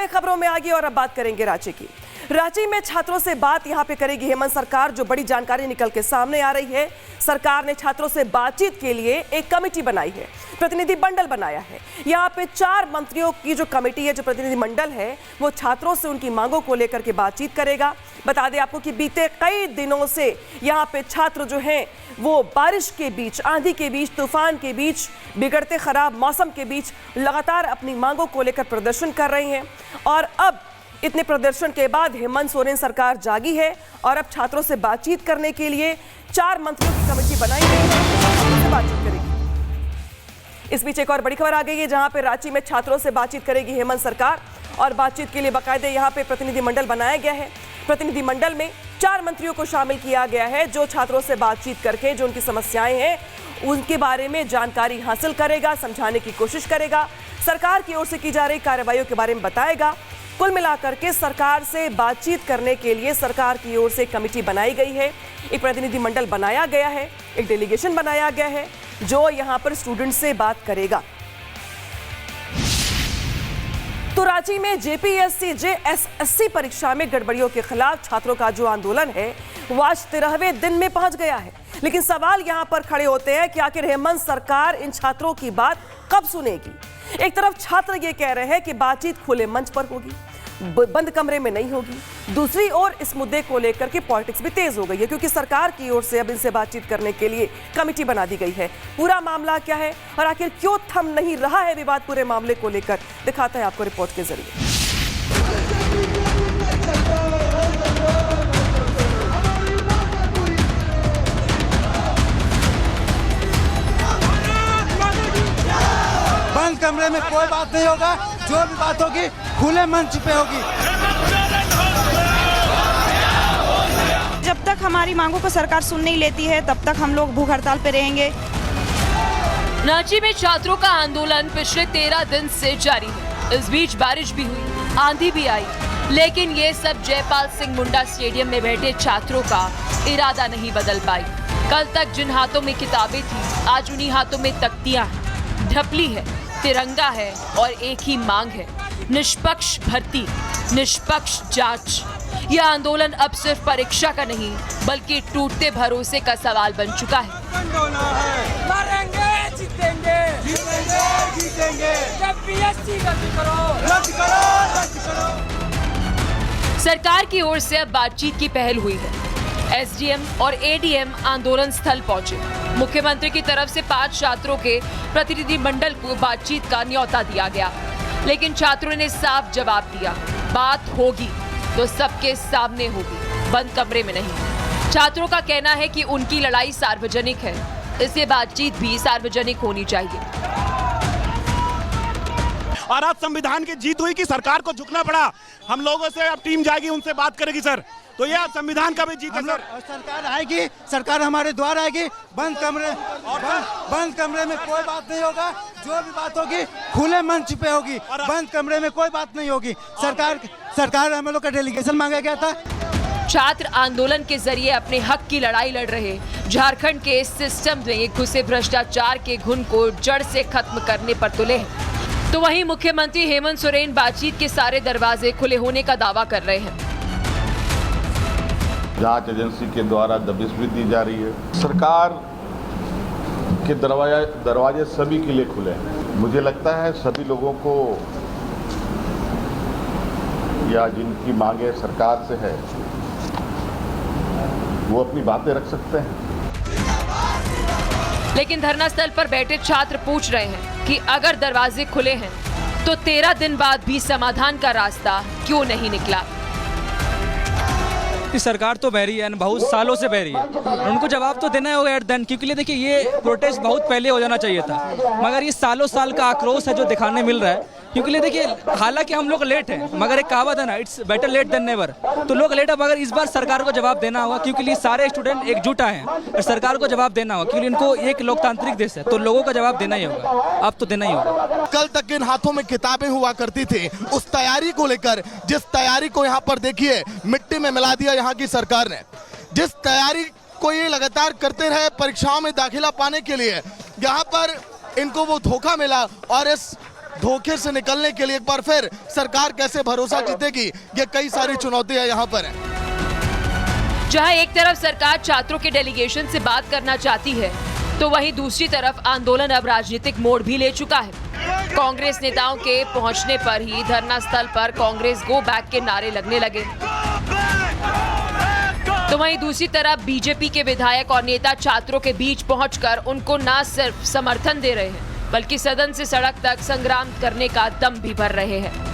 बड़ी खबरों में आगे और अब बात करेंगे रांची की। रांची में छात्रों से बात यहां पे करेगी हेमंत सरकार। जो बड़ी जानकारी निकल के सामने आ रही है, सरकार ने छात्रों से बातचीत के लिए एक कमेटी बनाई है, प्रतिनिधि मंडल बनाया है। यहाँ पे 4 मंत्रियों की जो कमेटी है, जो प्रतिनिधि मंडल है, वो छात्रों से उनकी मांगों को लेकर के बातचीत करेगा। बता दें आपको कि बीते कई दिनों से यहाँ पे छात्र जो हैं वो बारिश के बीच, आंधी के बीच, तूफान के बीच, बिगड़ते खराब मौसम के बीच लगातार अपनी मांगों को लेकर प्रदर्शन कर रहे हैं। और अब इतने प्रदर्शन के बाद हेमंत सोरेन सरकार जागी है और अब छात्रों से बातचीत करने के लिए 4 मंत्रियों की कमेटी बनाई गई है, बातचीत करेगी। इस बीच एक और बड़ी खबर आ गई है, जहां पे रांची में छात्रों से बातचीत करेगी हेमंत सरकार और बातचीत के लिए बाकायदे यहां पे प्रतिनिधि मंडल बनाया गया है। प्रतिनिधि मंडल में 4 मंत्रियों को शामिल किया गया है, जो छात्रों से बातचीत करके जो उनकी समस्याएं हैं उनके बारे में जानकारी हासिल करेगा, समझाने की कोशिश करेगा, सरकार की ओर से की जा रही कार्रवाइयों के बारे में बताएगा। कुल मिलाकर के सरकार से बातचीत करने के लिए सरकार की ओर से कमेटी बनाई गई है, एक प्रतिनिधि मंडल बनाया गया है, एक डेलीगेशन बनाया गया है जो यहां पर स्टूडेंट से बात करेगा। तो रांची में जेपीएससी जेएसएससी परीक्षा में गड़बड़ियों के खिलाफ छात्रों का जो आंदोलन है वो आज 13वें दिन में पहुंच गया है। लेकिन सवाल यहां पर खड़े होते हैं कि आखिर हेमंत सरकार इन छात्रों की बात कब सुनेगी। एक तरफ छात्र ये कह रहे हैं कि बातचीत खुले मंच पर होगी, बंद कमरे में नहीं होगी। दूसरी ओर इस मुद्दे को लेकर के पॉलिटिक्स भी तेज हो गई है, क्योंकि सरकार की ओर से अब इनसे बातचीत करने के लिए कमेटी बना दी गई है। पूरा मामला क्या है और आखिर क्यों थम नहीं रहा है विवाद, पूरे मामले को लेकर दिखाता है आपको रिपोर्ट के जरिए। बंद कमरे में कोई बात नहीं होगा, जो भी बात होगी खुले मंच पे होगी। जब तक हमारी मांगों को सरकार सुन नहीं लेती है तब तक हम लोग भूख हड़ताल पे रहेंगे। रांची में छात्रों का आंदोलन पिछले 13 दिन से जारी है। इस बीच बारिश भी हुई, आंधी भी आई, लेकिन ये सब जयपाल सिंह मुंडा स्टेडियम में बैठे छात्रों का इरादा नहीं बदल पाई। कल तक जिन हाथों में किताबें थी, आज उन्हीं हाथों में तख्तियां हैं, ढपली है, तिरंगा है और एक ही मांग है, निष्पक्ष भर्ती, निष्पक्ष जांच। यह आंदोलन अब सिर्फ परीक्षा का नहीं बल्कि टूटते भरोसे का सवाल बन चुका है। मरेंगे, जीतेंगे, जीतेंगे, जीतेंगे। जेपीएससी रद्द करो, रद्द करो, रद्द करो। सरकार की ओर से अब बातचीत की पहल हुई है। एसडीएम और एडीएम आंदोलन स्थल पहुंचे। मुख्यमंत्री की तरफ से 5 छात्रों के प्रतिनिधि मंडल को बातचीत का न्योता दिया गया, लेकिन छात्रों ने साफ जवाब दिया, बात होगी तो सबके सामने होगी, बंद कमरे में नहीं। छात्रों का कहना है कि उनकी लड़ाई सार्वजनिक है, इसलिए बातचीत भी सार्वजनिक होनी चाहिए। और आज संविधान की जीत हुई कि सरकार को झुकना पड़ा। हम लोगों से अब टीम जाएगी, उनसे बात करेगी सर, तो यह संविधान का भी जीत है सर। सरकार आएगी, सरकार हमारे द्वार आएगी। बंद कमरे में कोई बात नहीं होगा, जो भी बात होगी खुले मंच पे होगी। बंद कमरे में कोई बात नहीं होगी। सरकार हम लोग का डेलीगेशन मांगा गया था। छात्र आंदोलन के जरिए अपने हक की लड़ाई लड़ रहे झारखंड के सिस्टम में घुसे भ्रष्टाचार के घुन को जड़ से खत्म करने पर तुले हैं। तो वहीं मुख्यमंत्री हेमंत सोरेन बातचीत के सारे दरवाजे खुले होने का दावा कर रहे हैं। जांच एजेंसी के द्वारा दबिश भी दी जा रही है। सरकार के दरवाजे सभी के लिए खुले हैं। मुझे लगता है सभी लोगों को या जिनकी मांगे सरकार से है वो अपनी बातें रख सकते हैं। लेकिन धरना स्थल पर बैठे छात्र पूछ रहे हैं कि अगर दरवाजे खुले हैं तो 13 दिन बाद भी समाधान का रास्ता क्यों नहीं निकला। कि सरकार तो बहरी है, बहुत सालों से बहरी है, उनको जवाब तो देना होगा एट देन, क्योंकि देखिए ये प्रोटेस्ट बहुत पहले हो जाना चाहिए था, मगर ये सालों साल का आक्रोश है जो दिखाने मिल रहा है। क्योंकि देखिए हालांकि हम लोग लेट हैं, मगर एक कहावत है ना, it's better late than never. तो लोग लेट है, मगर इस बार सरकार को जवाब देना होगा, क्योंकि सारे स्टूडेंट एकजुट हैं और सरकार को जवाब देना होगा, क्योंकि इनको एक लोकतांत्रिक देश है तो लोगों का जवाब देना ही होगा। अब तो देना ही होगा। कल तक इन हाथों में किताबें हुआ करती थी, उस तैयारी को लेकर, जिस तैयारी को यहाँ पर देखिए मिट्टी में मिला दिया यहाँ की सरकार ने, जिस तैयारी को ये लगातार करते रहे परीक्षाओं में दाखिला पाने के लिए, यहाँ पर इनको वो धोखा मिला और इस धोखे से निकलने के लिए एक बार फिर सरकार कैसे भरोसा जीतेगी, ये कई सारी चुनौतियां यहाँ पर हैं। जहां एक तरफ सरकार छात्रों के डेलीगेशन से बात करना चाहती है, तो वहीं दूसरी तरफ आंदोलन अब राजनीतिक मोड़ भी ले चुका है। कांग्रेस नेताओं के पहुंचने पर ही धरना स्थल पर कांग्रेस गो बैक के नारे लगने लगे, तो वहीं दूसरी तरफ बीजेपी के विधायक और नेता छात्रों के बीच पहुंचकर उनको न सिर्फ समर्थन दे रहे हैं, बल्कि सदन से सड़क तक संग्राम करने का दम भी भर रहे हैं।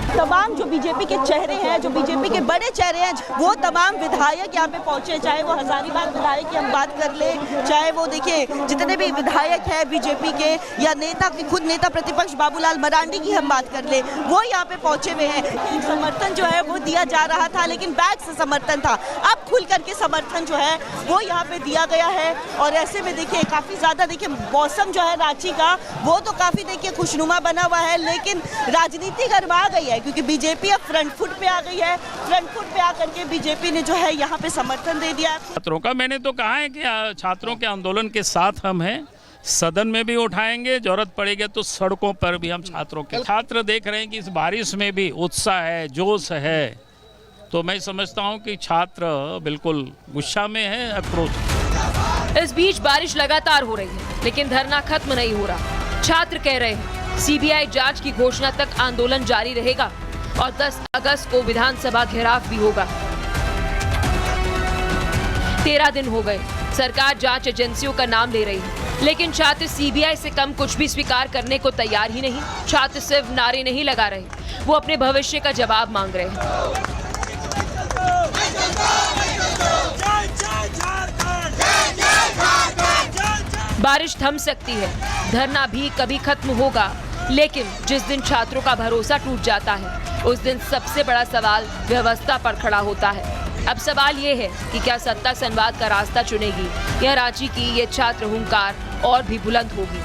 तमाम जो बीजेपी के चेहरे हैं, जो बीजेपी के बड़े चेहरे हैं, वो तमाम विधायक यहाँ पे पहुंचे, चाहे वो हजारीबाग विधायक की हम बात कर ले, चाहे वो देखिए जितने भी विधायक हैं बीजेपी के, या नेता खुद नेता प्रतिपक्ष बाबूलाल मरांडी की हम बात कर ले, वो यहाँ पे पहुंचे हुए हैं। समर्थन जो है वो दिया जा रहा था, लेकिन बैक से समर्थन था, अब खुल करके समर्थन जो है वो यहाँ पे दिया गया है। और ऐसे में देखिए काफी ज्यादा देखिए मौसम जो है रांची का वो तो काफी देखिए खुशनुमा बना हुआ है, लेकिन राजनीति गरमा गई है, क्योंकि बीजेपी अब फ्रंट फुट पे आ गई है। फ्रंट फुट पे आकर के बीजेपी ने जो है यहाँ पे समर्थन दे दिया। छात्रों का मैंने तो कहा है कि छात्रों के आंदोलन के साथ हम हैं, सदन में भी उठाएंगे, जरूरत पड़ेगी तो सड़कों पर भी हम छात्रों के छात्र देख रहे हैं कि इस बारिश में भी उत्साह है, जोश है, तो मैं समझता हूं कि छात्र बिल्कुल गुस्सा में है, आक्रोश। इस बीच बारिश लगातार हो रही है, लेकिन धरना खत्म नहीं हो रहा। छात्र कह रहे हैं सीबीआई जांच की घोषणा तक आंदोलन जारी रहेगा और 10 अगस्त को विधानसभा घेराव भी होगा। 13 दिन हो गए, सरकार जांच एजेंसियों का नाम ले रही है, लेकिन छात्र सीबीआई से कम कुछ भी स्वीकार करने को तैयार ही नहीं। छात्र सिर्फ नारे नहीं लगा रहे, वो अपने भविष्य का जवाब मांग रहे हैं। बारिश थम सकती है, धरना भी कभी खत्म होगा, लेकिन जिस दिन छात्रों का भरोसा टूट जाता है, उस दिन सबसे बड़ा सवाल व्यवस्था पर खड़ा होता है। अब सवाल ये है कि क्या सत्ता संवाद का रास्ता चुनेगी या रांची की ये छात्र हुंकार और भी बुलंद होगी।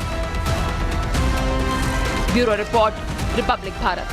Bureau report, Republic Bharat.